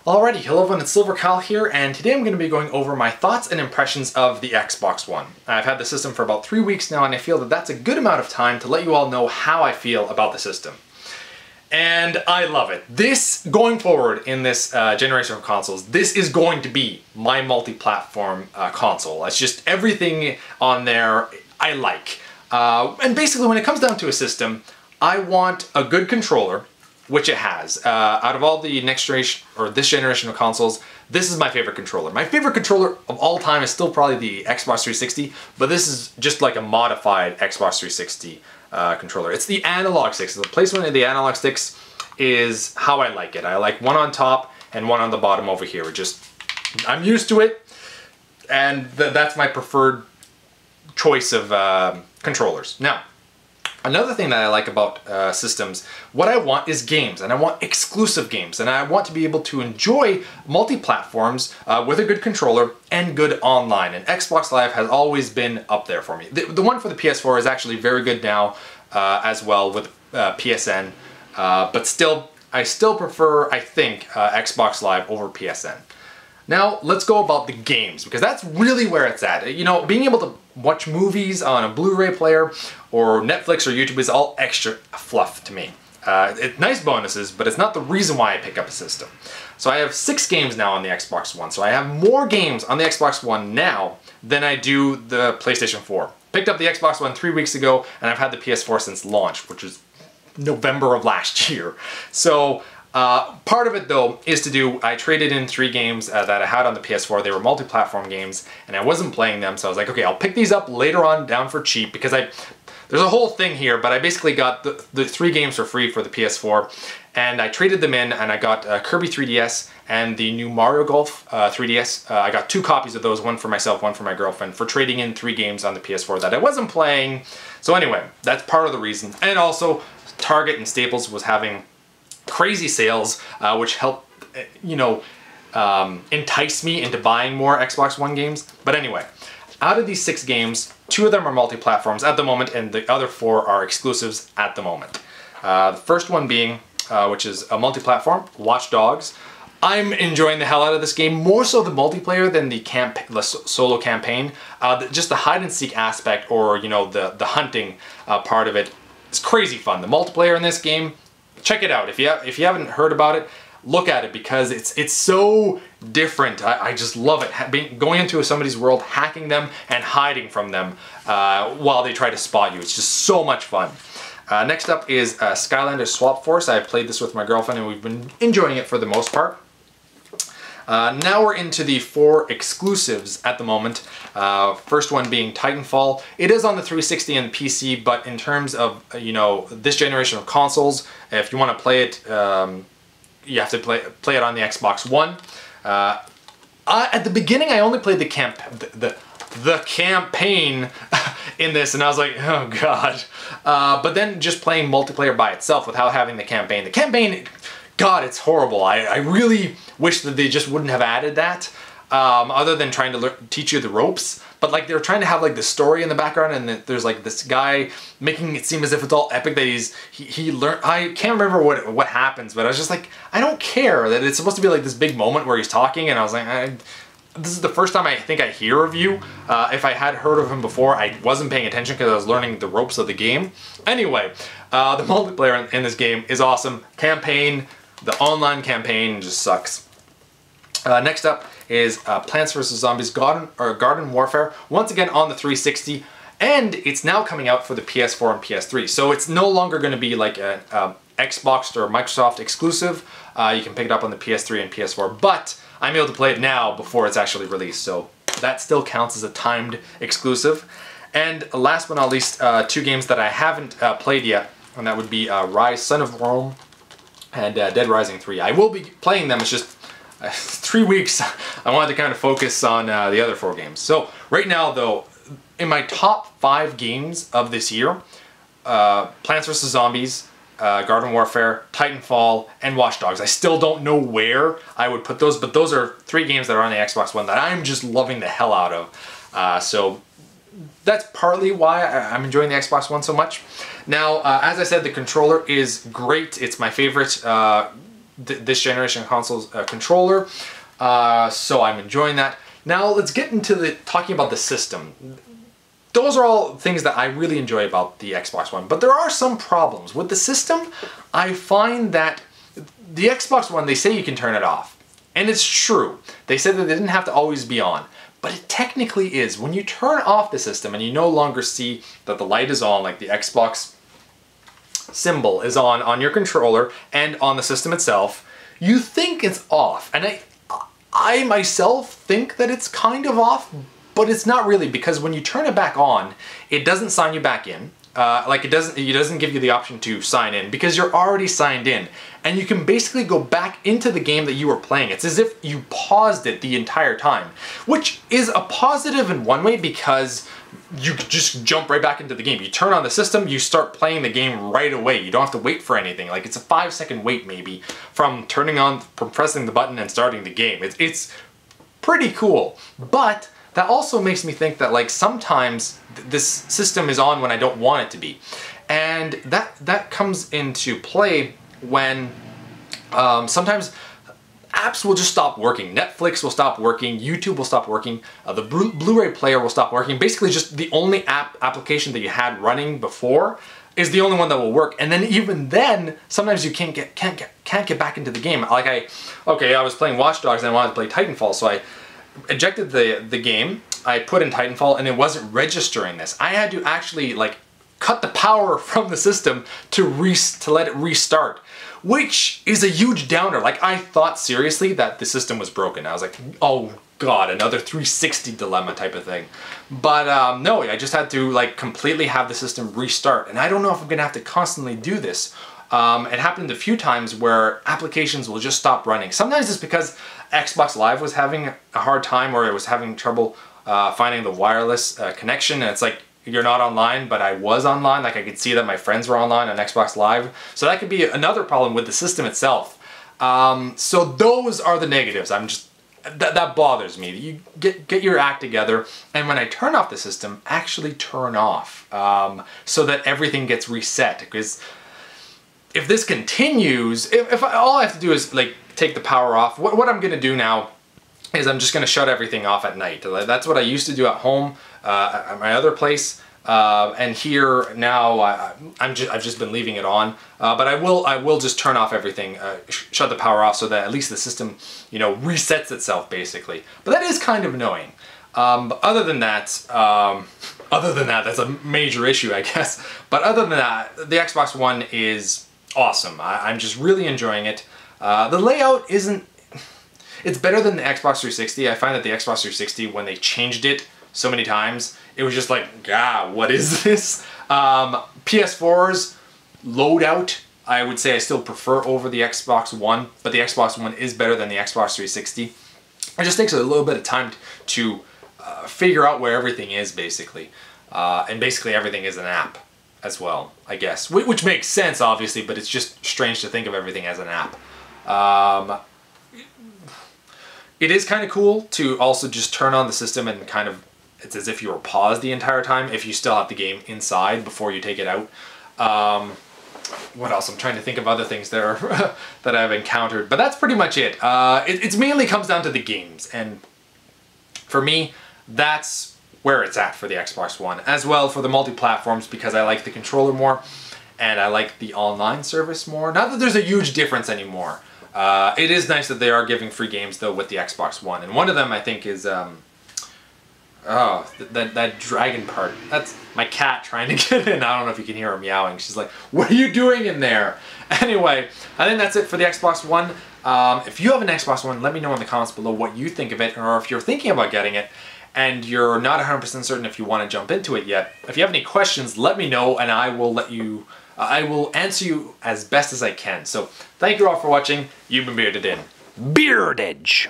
Alrighty, hello everyone, it's SilverKyle here, and today I'm going to be going over my thoughts and impressions of the Xbox One. I've had the system for about 3 weeks now, and I feel that that's a good amount of time to let you all know how I feel about the system. And I love it. This, going forward in this generation of consoles, this is going to be my multi-platform console. It's just everything on there I like. And basically when it comes down to a system, I want a good controller, which it has. Out of all the next generation, or this generation of consoles, this is my favorite controller. My favorite controller of all time is still probably the Xbox 360, but this is just like a modified Xbox 360 controller. It's the analog sticks. The placement of the analog sticks is how I like it. I like one on top and one on the bottom over here. I'm used to it, and that's my preferred choice of controllers. Now, another thing that I like about systems, what I want is games, and I want exclusive games, and I want to be able to enjoy multi-platforms with a good controller and good online, and Xbox Live has always been up there for me. The one for the PS4 is actually very good now as well with PSN, but still, I still prefer, I think, Xbox Live over PSN. Now, let's go about the games, because that's really where it's at. You know, being able to watch movies on a Blu-ray player or Netflix or YouTube is all extra fluff to me. It's nice bonuses, but it's not the reason why I pick up a system. So I have 6 games now on the Xbox One. So I have more games on the Xbox One now than I do the PlayStation 4. Picked up the Xbox One 3 weeks ago, and I've had the PS4 since launch, which is November of last year. So part of it though is I traded in 3 games that I had on the PS4. They were multi-platform games and I wasn't playing them, so I was like, okay, I'll pick these up later on down for cheap, because there's a whole thing here, but I basically got the 3 games for free for the PS4, and I traded them in, and I got Kirby 3DS and the new Mario Golf 3DS. I got 2 copies of those, one for myself, one for my girlfriend, for trading in 3 games on the PS4 that I wasn't playing. So anyway, that's part of the reason. And also, Target and Staples was having crazy sales, which helped, you know, entice me into buying more Xbox One games. But anyway, out of these 6 games, 2 of them are multi-platforms at the moment, and the other 4 are exclusives at the moment. The first one being, which is a multi-platform, Watch Dogs. I'm enjoying the hell out of this game, more so the multiplayer than the solo campaign. Just the hide and seek aspect, or you know, the hunting part of it, is crazy fun. The multiplayer in this game, check it out. If you haven't heard about it, look at it, because it's so different. I just love it. Going into somebody's world, hacking them and hiding from them while they try to spot you. It's just so much fun. Next up is Skylanders Swap Force. I've played this with my girlfriend and we've been enjoying it for the most part. Now we're into the 4 exclusives at the moment. First one being Titanfall. It is on the 360 and PC, but in terms of, you know, this generation of consoles, if you want to play it, you have to play it on the Xbox One. At the beginning, I only played the campaign in this, and I was like, oh god. But then just playing multiplayer by itself without having the campaign, God, it's horrible. I really wish that they just wouldn't have added that, other than trying to teach you the ropes. But like, they're trying to have like the story in the background, and there's like this guy making it seem as if it's all epic that he learned. I can't remember what happens, but I was just like, I don't care that it's supposed to be like this big moment where he's talking, and I was like, this is the first time I think I hear of you. If I had heard of him before, I wasn't paying attention because I was learning the ropes of the game. Anyway, the multiplayer in this game is awesome. Campaign, the online campaign just sucks. Next up is Plants vs. Zombies Garden Warfare, once again on the 360, and it's now coming out for the PS4 and PS3. So it's no longer going to be like an Xbox or Microsoft exclusive. You can pick it up on the PS3 and PS4, but I'm able to play it now before it's actually released, so that still counts as a timed exclusive. And last but not least, 2 games that I haven't played yet, and that would be Rise, Son of Rome, and Dead Rising 3. I will be playing them, it's just 3 weeks. I wanted to kind of focus on the other 4 games. So right now though, in my top 5 games of this year, Plants vs. Zombies, Garden Warfare, Titanfall, and Watch Dogs. I still don't know where I would put those, but those are 3 games that are on the Xbox One that I'm just loving the hell out of. So that's partly why I'm enjoying the Xbox One so much. Now, as I said, the controller is great. It's my favorite this generation console's controller. So I'm enjoying that. Now let's get into talking about the system. Those are all things that I really enjoy about the Xbox One, but there are some problems. With the system, I find that the Xbox One, they say you can turn it off. And it's true. They said that they didn't have to always be on. But it technically is. When you turn off the system and you no longer see that the light is on, like the Xbox symbol is on your controller and on the system itself, you think it's off. And I myself think that it's kind of off, but it's not really, because when you turn it back on, it doesn't sign you back in. It doesn't give you the option to sign in because you're already signed in, and you can basically go back into the game that you were playing. It's as if you paused it the entire time, which is a positive in one way because you just jump right back into the game. You turn on the system, you start playing the game right away. You don't have to wait for anything. Like, it's a 5-second wait maybe from pressing the button and starting the game. It's pretty cool, but that also makes me think that, like, sometimes this system is on when I don't want it to be. And that comes into play when sometimes apps will just stop working. Netflix will stop working, YouTube will stop working, the Blu-ray player will stop working. Basically just the only application that you had running before is the only one that will work. And then even then, sometimes you can't get back into the game. Like I was playing Watch Dogs and I wanted to play Titanfall, so I ejected the game, I put in Titanfall, and it wasn't registering this. I had to actually, like, cut the power from the system to let it restart, which is a huge downer. Like, I thought seriously that the system was broken. I was like, oh god, another 360 dilemma type of thing. But no, I just had to, like, completely have the system restart, and I don't know if I'm gonna have to constantly do this. It happened a few times where applications will just stop running. Sometimes it's because Xbox Live was having a hard time, or it was having trouble finding the wireless connection, and it's like, you're not online, but I was online. Like, I could see that my friends were online on Xbox Live. So that could be another problem with the system itself. So those are the negatives. That bothers me. You get your act together, and when I turn off the system, actually turn off so that everything gets reset. Because if this continues, all I have to do is, like, take the power off. What I'm gonna do now is I'm just gonna shut everything off at night. That's what I used to do at home, at my other place, and here now I've just been leaving it on. But I will just turn off everything, shut the power off, so that at least the system, you know, resets itself basically. But that is kind of annoying. But other than that, that's a major issue, I guess. But other than that, the Xbox One is awesome. I'm just really enjoying it. The layout isn't... It's better than the Xbox 360. I find that the Xbox 360, when they changed it so many times, it was just like, God, what is this? PS4's loadout, I would say I still prefer over the Xbox One, but the Xbox One is better than the Xbox 360. It just takes a little bit of time to figure out where everything is, basically. And basically everything is an app as well, I guess. Which makes sense, obviously, but it's just strange to think of everything as an app. It is kind of cool to also just turn on the system and kind of, it's as if you were paused the entire time if you still have the game inside before you take it out. What else? I'm trying to think of other things that are that I've encountered, but that's pretty much it. It mainly comes down to the games, and for me, that's where it's at for the Xbox One. As well for the multi-platforms, because I like the controller more, and I like the online service more. Not that there's a huge difference anymore. It is nice that they are giving free games though with the Xbox One, and one of them I think is that dragon part. That's my cat trying to get in. I don't know if you can hear her meowing. She's like, what are you doing in there? Anyway, I think that's it for the Xbox One. If you have an Xbox One, let me know in the comments below what you think of it, or if you're thinking about getting it and you're not 100% certain if you want to jump into it yet. If you have any questions, let me know and I will I will answer you as best as I can. So thank you all for watching. You've been bearded in. Beardage!